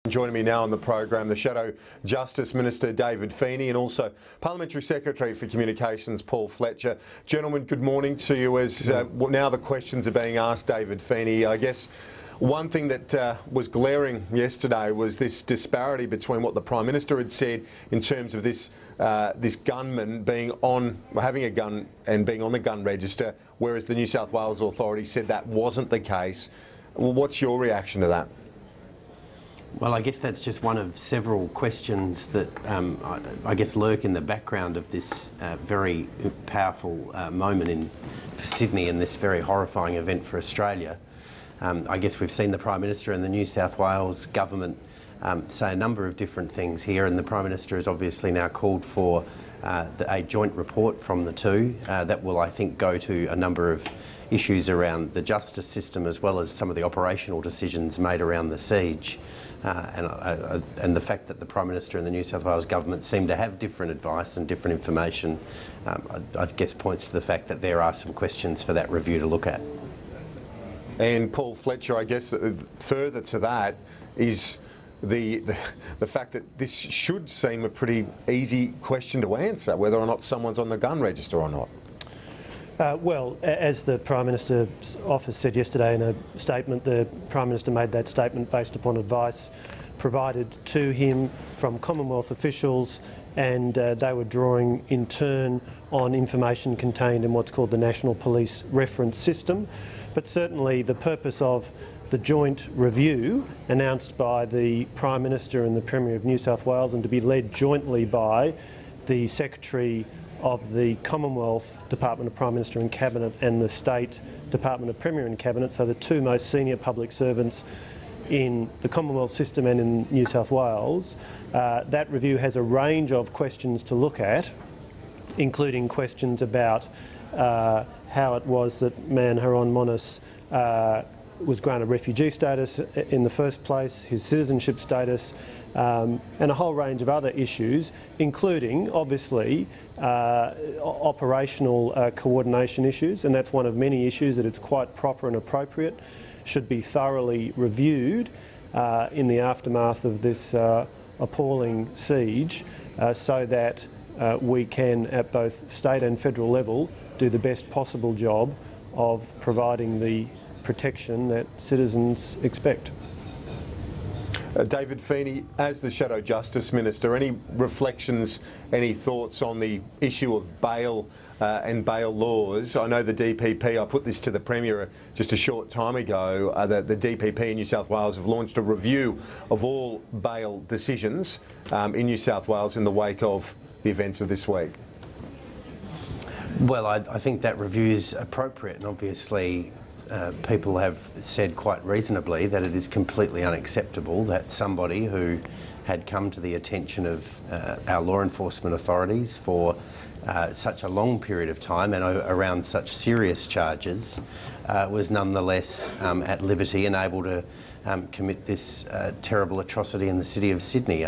Joining me now on the program, the Shadow Justice Minister David Feeney and also Parliamentary Secretary for Communications Paul Fletcher. Gentlemen, good morning to you. As now the questions are being asked, David Feeney, I guess one thing that was glaring yesterday was this disparity between what the Prime Minister had said in terms of this this gunman having a gun and being on the gun register, whereas the New South Wales Authority said that wasn't the case. Well, what's your reaction to that? Well, I guess that's just one of several questions that I guess lurk in the background of this very powerful moment for Sydney and this very horrifying event for Australia. I guess we've seen the Prime Minister and the New South Wales government say a number of different things here, and the Prime Minister has obviously now called for a joint report from the two that will, I think, go to a number of issues around the justice system as well as some of the operational decisions made around the siege. And the fact that the Prime Minister and the New South Wales government seem to have different advice and different information, I guess points to the fact that there are some questions for that review to look at. And Paul Fletcher, I guess further to that is the fact that this should seem a pretty easy question to answer, whether or not someone's on the gun register or not. Well, as the Prime Minister's office said yesterday in a statement, the Prime Minister made that statement based upon advice provided to him from Commonwealth officials, and they were drawing in turn on information contained in what's called the National Police Reference System. But certainly the purpose of the joint review announced by the Prime Minister and the Premier of New South Wales, and to be led jointly by the Secretary of the Commonwealth Department of Prime Minister and Cabinet and the State Department of Premier and Cabinet, so the two most senior public servants in the Commonwealth system and in New South Wales. That review has a range of questions to look at, including questions about how it was that Man Haron Monis was granted refugee status in the first place, his citizenship status, and a whole range of other issues, including, obviously, operational coordination issues, and that's one of many issues that it's quite proper and appropriate, should be thoroughly reviewed in the aftermath of this appalling siege, so that we can, at both state and federal level, do the best possible job of providing the protection that citizens expect. David Feeney, as the Shadow Justice Minister, any reflections, any thoughts on the issue of bail and bail laws? I know the DPP, I put this to the Premier just a short time ago, the DPP in New South Wales have launched a review of all bail decisions in New South Wales in the wake of the events of this week. Well, I think that review is appropriate, and obviously people have said quite reasonably that it is completely unacceptable that somebody who had come to the attention of our law enforcement authorities for such a long period of time and around such serious charges was nonetheless at liberty and able to commit this terrible atrocity in the city of Sydney.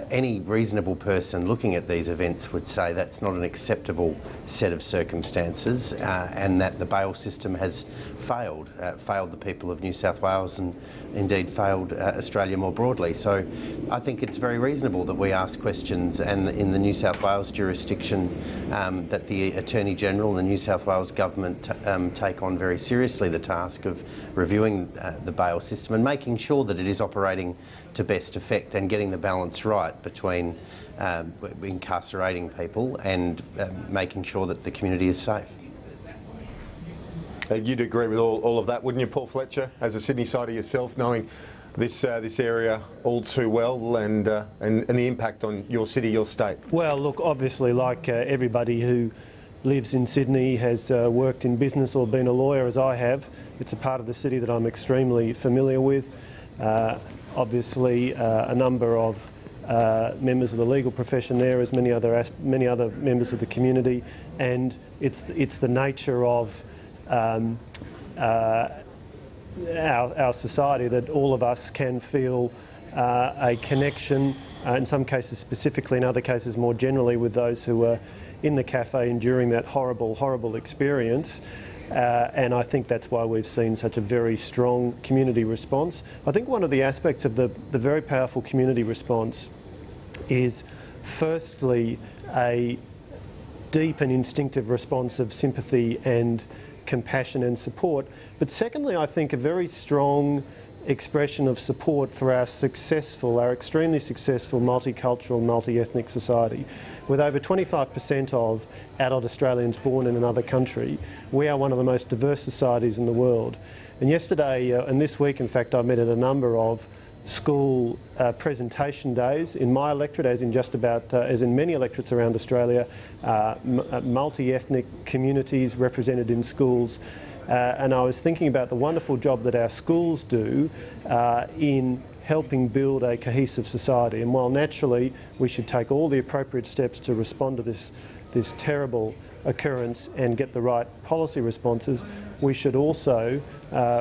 Any reasonable person looking at these events would say that's not an acceptable set of circumstances, and that the bail system has failed the people of New South Wales and indeed failed Australia more broadly. So I think it's very reasonable that we ask questions, and in the New South Wales jurisdiction that the Attorney General and the New South Wales Government take on very seriously the task of reviewing the bail system and making sure that it is operating to best effect and getting the balance right between incarcerating people and making sure that the community is safe. You'd agree with all of that, wouldn't you, Paul Fletcher, as a Sydney sider yourself, knowing this area all too well and the impact on your city, your state? Well, look, obviously, like everybody who lives in Sydney, has worked in business or been a lawyer as I have, it's a part of the city that I'm extremely familiar with. Obviously, a number of members of the legal profession there, as many other members of the community, and it's the nature of our society that all of us can feel a connection, in some cases specifically, in other cases more generally, with those who were in the cafe enduring that horrible, horrible experience. And I think that's why we've seen such a very strong community response. I think one of the aspects of the very powerful community response is, firstly, a deep and instinctive response of sympathy and compassion and support. But secondly, I think a very strong expression of support for our extremely successful multicultural, multi-ethnic society. With over 25% of adult Australians born in another country, we are one of the most diverse societies in the world. And yesterday, and this week in fact, I met at a number of school presentation days in my electorate, as in many electorates around Australia, multi-ethnic communities represented in schools. And I was thinking about the wonderful job that our schools do in helping build a cohesive society. And while naturally we should take all the appropriate steps to respond to this terrible occurrence and get the right policy responses, we should also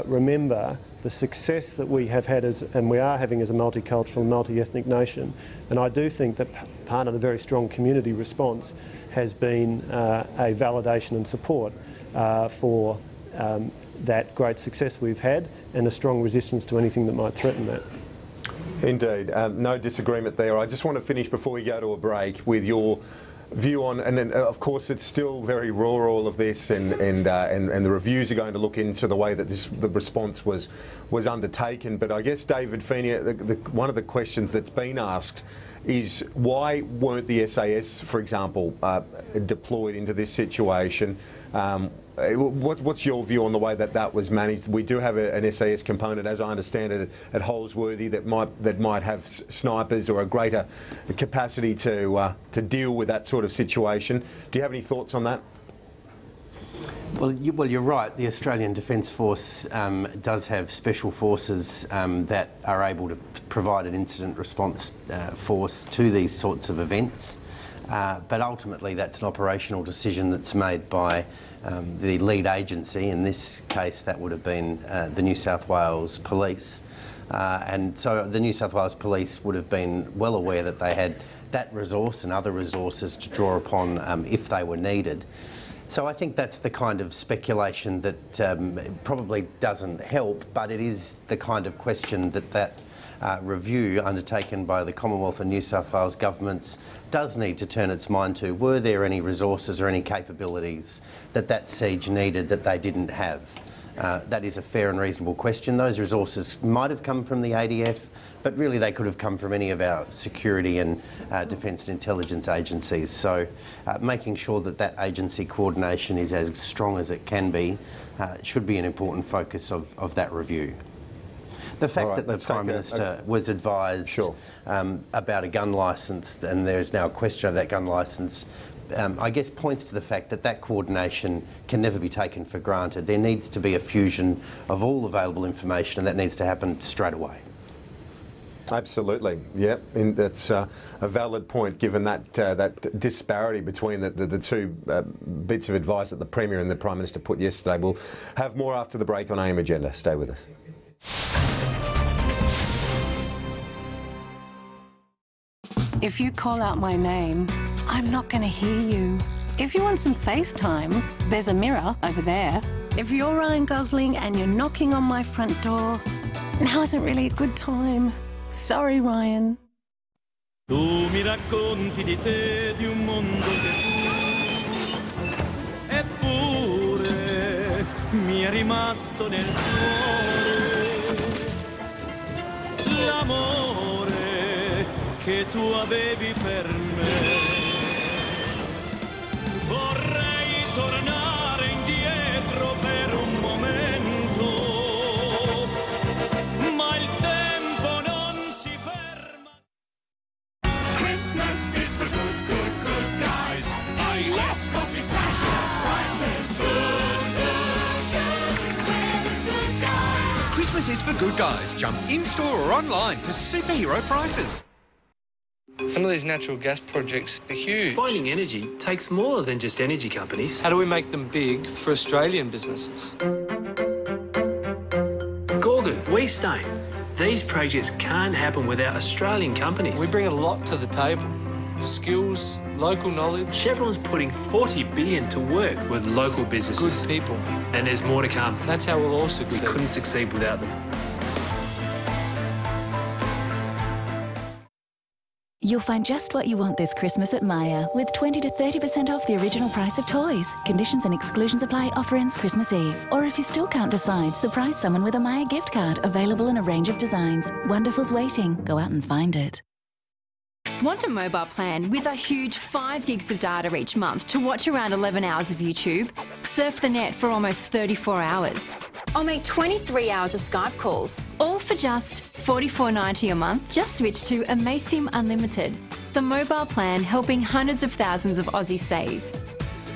remember the success that we have had and we are having as a multicultural, multi-ethnic nation. And I do think that part of the very strong community response has been a validation and support for that great success we've had, and a strong resistance to anything that might threaten that. Indeed, no disagreement there. I just want to finish before we go to a break with your view on, and then of course it's still very raw, all of this, and the reviews are going to look into the way that the response was undertaken. But I guess, David Feeney, one of the questions that's been asked is, why weren't the SAS, for example, deployed into this situation? What's your view on the way that was managed? We do have an SAS component, as I understand it, at Holsworthy that might have snipers or a greater capacity to deal with that sort of situation. Do you have any thoughts on that? Well, you're right. The Australian Defence Force does have special forces that are able to provide an incident response force to these sorts of events. But ultimately that's an operational decision that's made by the lead agency. In this case that would have been the New South Wales Police. And so the New South Wales Police would have been well aware that they had that resource and other resources to draw upon if they were needed. So I think that's the kind of speculation that probably doesn't help, but it is the kind of question that review undertaken by the Commonwealth and New South Wales governments does need to turn its mind to. Were there any resources or any capabilities that siege needed that they didn't have? That is a fair and reasonable question. Those resources might have come from the ADF, but really they could have come from any of our security and defence and intelligence agencies. So making sure that agency coordination is as strong as it can be should be an important focus of that review. The fact that the Prime Minister was advised about a gun licence, and there is now a question of that gun licence, I guess points to the fact that coordination can never be taken for granted. There needs to be a fusion of all available information, and that needs to happen straight away. Absolutely, yeah, and that's a valid point, given that disparity between the two bits of advice that the Premier and the Prime Minister put yesterday. We'll have more after the break on AM Agenda. Stay with us. If you call out my name, I'm not going to hear you. If you want some FaceTime, there's a mirror over there. If you're Ryan Gosling and you're knocking on my front door, now isn't really a good time. Sorry, Ryan. Tu mi racconti di te, di un mondo che fu, eppure mi è rimasto nel cuore l'amore che tu avevi per me. Vorrei tornare indietro per un momento, ma il tempo non si ferma. Christmas is for good, good, good guys. Buy less, cause we smash your prices. Good, good, good, we're the good guys. Christmas is for good guys. Jump in-store or online for superhero prices. Some of these natural gas projects are huge. Finding energy takes more than just energy companies. How do we make them big for Australian businesses? Gorgon, Weestone, These projects can't happen without Australian companies. We bring a lot to the table. Skills, local knowledge. Chevron's putting $40 billion to work with local businesses. Good people. And there's more to come. That's how we'll all We succeed. couldn't succeed without them. You'll find just what you want this Christmas at Myer, with 20 to 30% off the original price of toys. Conditions and exclusions apply. Offer ends Christmas Eve. Or if you still can't decide, surprise someone with a Myer gift card, available in a range of designs. Wonderful's waiting. Go out and find it. Want a mobile plan with a huge 5 gigs of data each month to watch around 11 hours of YouTube? Surf the net for almost 34 hours. Or make 23 hours of Skype calls. All for just $44.90 a month. Just switch to Amasim Unlimited, the mobile plan helping hundreds of thousands of Aussies save.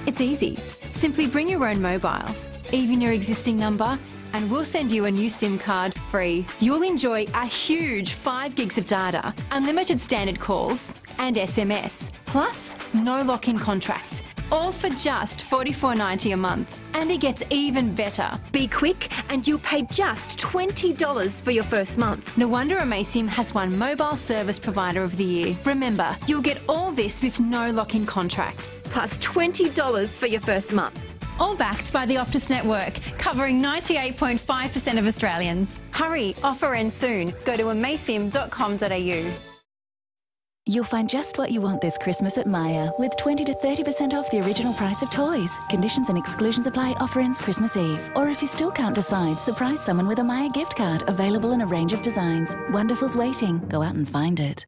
It's easy. Simply bring your own mobile, even your existing number, and we'll send you a new SIM card free. You'll enjoy a huge 5 gigs of data, unlimited standard calls and SMS, plus no lock-in contract. All for just $44.90 a month. And it gets even better. Be quick and you'll pay just $20 for your first month. No wonder Amasim has won Mobile Service Provider of the Year. Remember, you'll get all this with no lock-in contract. Plus $20 for your first month. All backed by the Optus network, covering 98.5% of Australians. Hurry, offer ends soon. Go to amasim.com.au. You'll find just what you want this Christmas at Myer, with 20 to 30% off the original price of toys. Conditions and exclusions apply. Offer ends Christmas Eve. Or if you still can't decide, surprise someone with a Myer gift card, available in a range of designs. Wonderful's waiting. Go out and find it.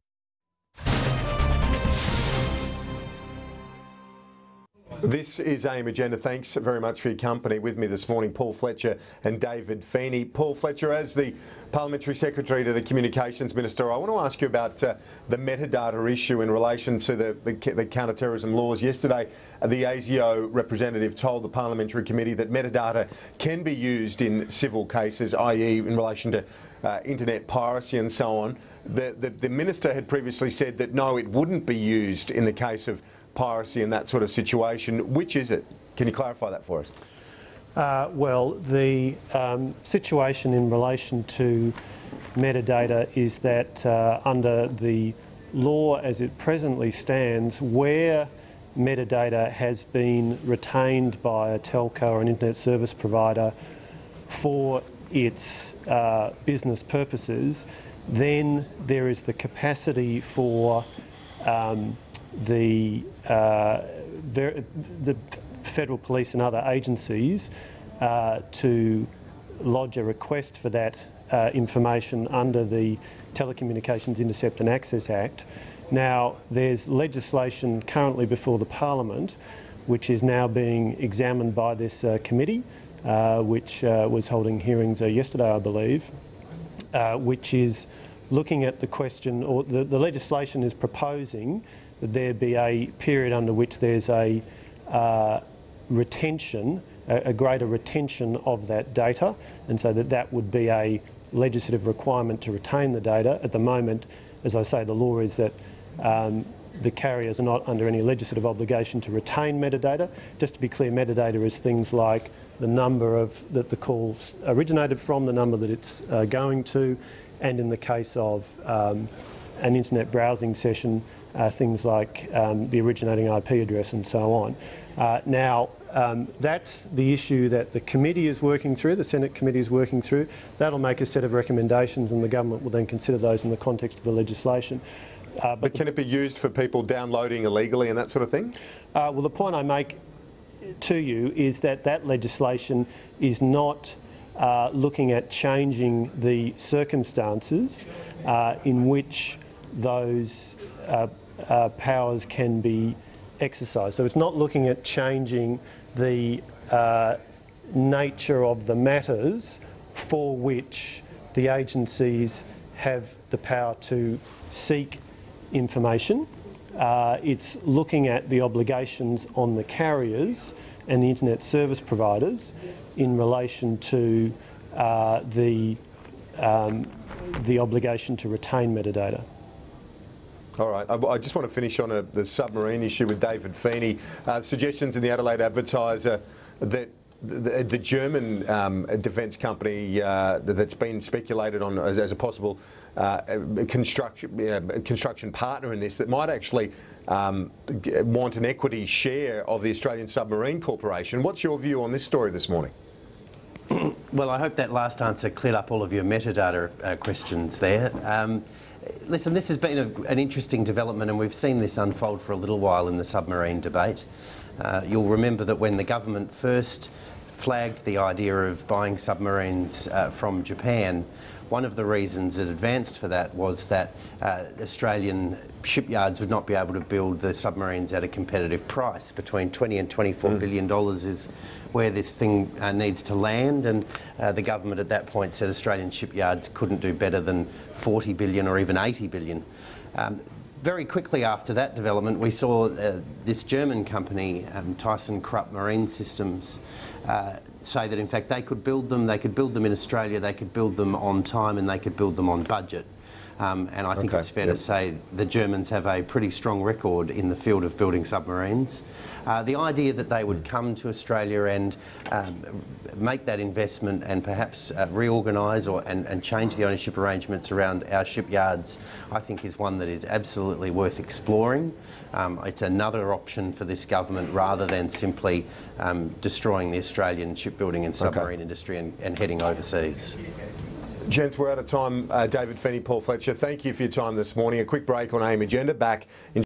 This is AIM Agenda. Thanks very much for your company. With me this morning, Paul Fletcher and David Feeney. Paul Fletcher, as the Parliamentary Secretary to the Communications Minister, I want to ask you about the metadata issue in relation to the counter-terrorism laws. Yesterday, the ASIO representative told the Parliamentary Committee that metadata can be used in civil cases, i.e. in relation to internet piracy and so on. The Minister had previously said that no, it wouldn't be used in the case of piracy and that sort of situation. Which is it? Can you clarify that for us? Well, the situation in relation to metadata is that under the law as it presently stands, where metadata has been retained by a telco or an internet service provider for its business purposes, then there is the capacity for the Federal Police and other agencies to lodge a request for that information under the Telecommunications Intercept and Access Act. Now, there's legislation currently before the Parliament which is now being examined by this committee, which was holding hearings yesterday, I believe, which is looking at the question, or the legislation is proposing that there be a period under which there's a retention, a greater retention of that data, and so that would be a legislative requirement to retain the data. At the moment, as I say, the law is that the carriers are not under any legislative obligation to retain metadata. Just to be clear, metadata is things like the number that the calls originated from, the number that it's going to, and in the case of an internet browsing session, things like the originating IP address and so on. Now, that's the issue that the committee is working through, the Senate committee is working through. That'll make a set of recommendations and the government will then consider those in the context of the legislation. But can it be used for people downloading illegally and that sort of thing? Well, the point I make to you is that that legislation is not looking at changing the circumstances in which those powers can be exercised. So it's not looking at changing the nature of the matters for which the agencies have the power to seek information. It's looking at the obligations on the carriers and the internet service providers in relation to the obligation to retain metadata. All right. I just want to finish on the submarine issue with David Feeney. Suggestions in the Adelaide Advertiser that the German defence company that's been speculated on as a possible construction partner in this, that might actually want an equity share of the Australian Submarine Corporation. What's your view on this story this morning? Well, I hope that last answer cleared up all of your metadata questions there. Listen, this has been an interesting development, and we've seen this unfold for a little while in the submarine debate. You'll remember that when the government first flagged the idea of buying submarines from Japan, one of the reasons it advanced for that was that Australian shipyards would not be able to build the submarines at a competitive price. Between $20 and $24 billion is where this thing needs to land, and the government at that point said Australian shipyards couldn't do better than $40 billion or even $80 billion. Very quickly after that development, we saw this German company, ThyssenKrupp Marine Systems, say that in fact they could build them in Australia, they could build them on time, and they could build them on budget. And I think it's fair to say the Germans have a pretty strong record in the field of building submarines. The idea that they would come to Australia and make that investment and perhaps reorganise and change the ownership arrangements around our shipyards, I think is one that is absolutely worth exploring. It's another option for this government rather than simply destroying the Australian shipbuilding and submarine industry and heading overseas. Gents, we're out of time. David Feeney, Paul Fletcher, thank you for your time this morning. A quick break on AIM Agenda. Back in